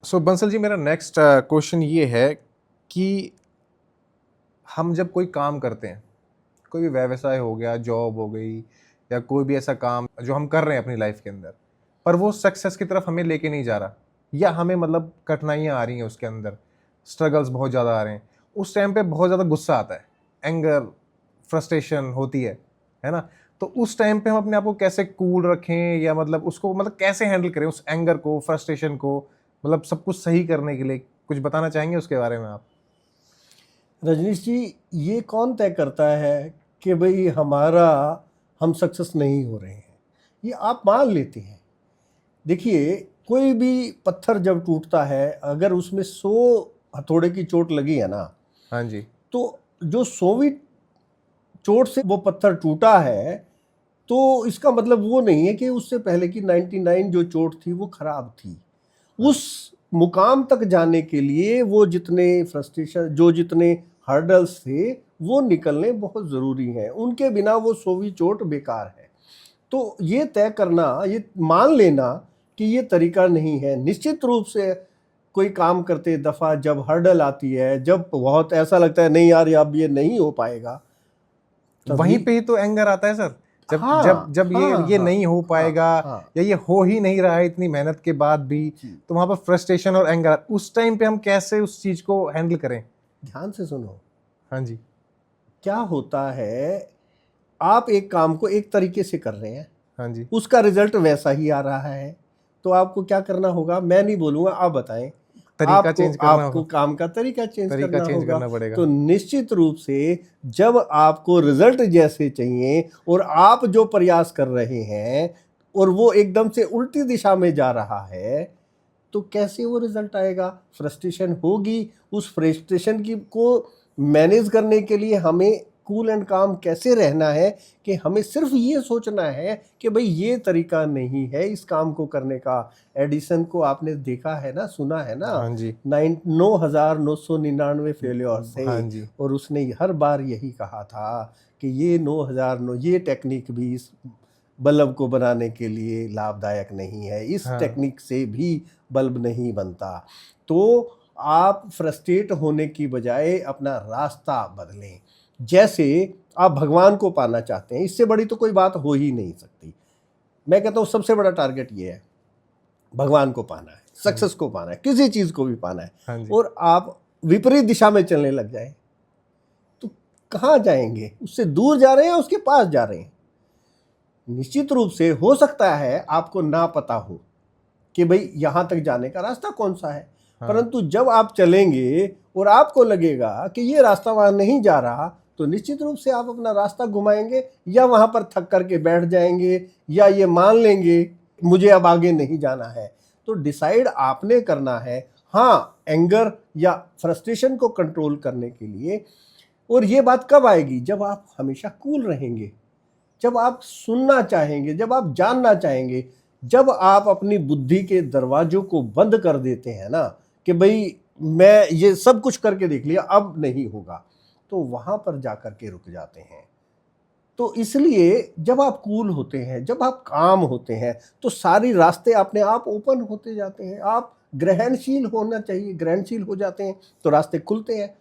सो बंसल जी, मेरा next question ये है कि हम जब कोई काम करते हैं, कोई भी व्यवसाय हो गया, जॉब हो गई, या कोई भी ऐसा काम जो हम कर रहे हैं अपनी लाइफ के अंदर, पर वो सक्सेस की तरफ हमें लेके नहीं जा रहा, या हमें मतलब कठिनाइयाँ आ रही हैं उसके अंदर, स्ट्रगल्स बहुत ज़्यादा आ रहे हैं, उस टाइम पे बहुत ज़्यादा गुस्सा आता है, एंगर, फ्रस्ट्रेशन होती है ना? तो उस टाइम पे हम अपने आप को कैसे कूल रखें, या मतलब उसको मतलब कैसे हैंडल करें उस एंगर को, फ्रस्ट्रेशन को, मतलब सब कुछ सही करने के लिए कुछ बताना चाहेंगे उसके बारे में आप? रजनीश जी, ये कौन तय करता है कि भाई हम सक्सेस नहीं हो रहे हैं? ये आप मान लेते हैं। देखिए, कोई भी पत्थर जब टूटता है, अगर उसमें 100 हथौड़े की चोट लगी है ना, हाँ जी। तो जो 100वीं चोट से वो पत्थर टूटा है, तो इसका मतलब वो नहीं है कि उससे पहले की 99 जो चोट थी वो खराब थी। हाँ। उस मुकाम तक जाने के लिए वो जितने फ्रस्ट्रेशन, जो जितने हर्डल्स थे, वो निकलने बहुत ज़रूरी हैं। उनके बिना वो 100वीं चोट बेकार है। तो ये तय करना, ये मान लेना कि ये तरीका नहीं है। निश्चित रूप से कोई काम करते दफ़ा जब हर्डल आती है, जब बहुत ऐसा लगता है नहीं यार अब ये नहीं हो पाएगा, वहीं तभी। पे ही तो एंगर आता है सर। जब जब हाँ, जब हाँ, ये हाँ, नहीं हो हाँ, पाएगा, हाँ। या ये हो ही नहीं रहा है इतनी मेहनत के बाद भी, जी, तो वहां पर फ्रस्ट्रेशन और एंगर, उस टाइम पे हम कैसे उस चीज को हैंडल करें? ध्यान से सुनो। हाँ जी। क्या होता है, आप एक काम को एक तरीके से कर रहे हैं, हाँ जी। उसका रिजल्ट वैसा ही आ रहा है, तो आपको क्या करना होगा? मैं नहीं बोलूँगा, आप बताएं। तरीका आपको चेंज करना आपको होगा। काम का तरीका चेंज तरीका करना चेंज होगा। करना तो पड़ेगा। निश्चित रूप से जब आपको रिजल्ट जैसे चाहिए और आप जो प्रयास कर रहे हैं और वो एकदम से उल्टी दिशा में जा रहा है, तो कैसे वो रिजल्ट आएगा? फ्रस्ट्रेशन होगी। उस फ्रस्ट्रेशन की को मैनेज करने के लिए हमें कूल एंड काम कैसे रहना है कि हमें सिर्फ ये सोचना है कि भाई ये तरीका नहीं है इस काम को करने का। एडिसन को आपने देखा है ना, सुना है ना, हाँ जी। 9,999 फेल्योर्स थे, हाँ जी। और उसने हर बार यही कहा था कि ये 9,009 ये टेक्निक भी इस बल्ब को बनाने के लिए लाभदायक नहीं है, इस हाँ। टेक्निक से भी बल्ब नहीं बनता। तो आप फ्रस्ट्रेट होने की बजाय अपना रास्ता बदलें। जैसे आप भगवान को पाना चाहते हैं, इससे बड़ी तो कोई बात हो ही नहीं सकती। मैं कहता हूँ सबसे बड़ा टारगेट ये है, भगवान को पाना है, हाँ जी। सक्सेस को पाना है, किसी चीज़ को भी पाना है, हाँ जी। और आप विपरीत दिशा में चलने लग जाए, तो कहाँ जाएंगे? उससे दूर जा रहे हैं, उसके पास जा रहे हैं। निश्चित रूप से हो सकता है आपको ना पता हो कि भाई यहाँ तक जाने का रास्ता कौन सा है, हाँ। परंतु जब आप चलेंगे और आपको लगेगा कि ये रास्ता वहाँ नहीं जा रहा, तो निश्चित रूप से आप अपना रास्ता घुमाएंगे, या वहाँ पर थक करके बैठ जाएंगे, या ये मान लेंगे मुझे अब आगे नहीं जाना है। तो डिसाइड आपने करना है। हाँ, एंगर या फ्रस्ट्रेशन को कंट्रोल करने के लिए। और ये बात कब आएगी? जब आप हमेशा कूल रहेंगे, जब आप सुनना चाहेंगे, जब आप जानना चाहेंगे, जब आप अपनी बुद्धि के दरवाजों को बंद कर देते हैं ना कि भाई मैं ये सब कुछ करके देख लिया अब नहीं होगा, तो वहां पर जाकर के रुक जाते हैं। तो इसलिए जब आप कूल होते हैं, जब आप काम होते हैं, तो सारी रास्ते अपने आप ओपन होते जाते हैं। आप ग्रहणशील होना चाहिए, ग्रहणशील हो जाते हैं तो रास्ते खुलते हैं।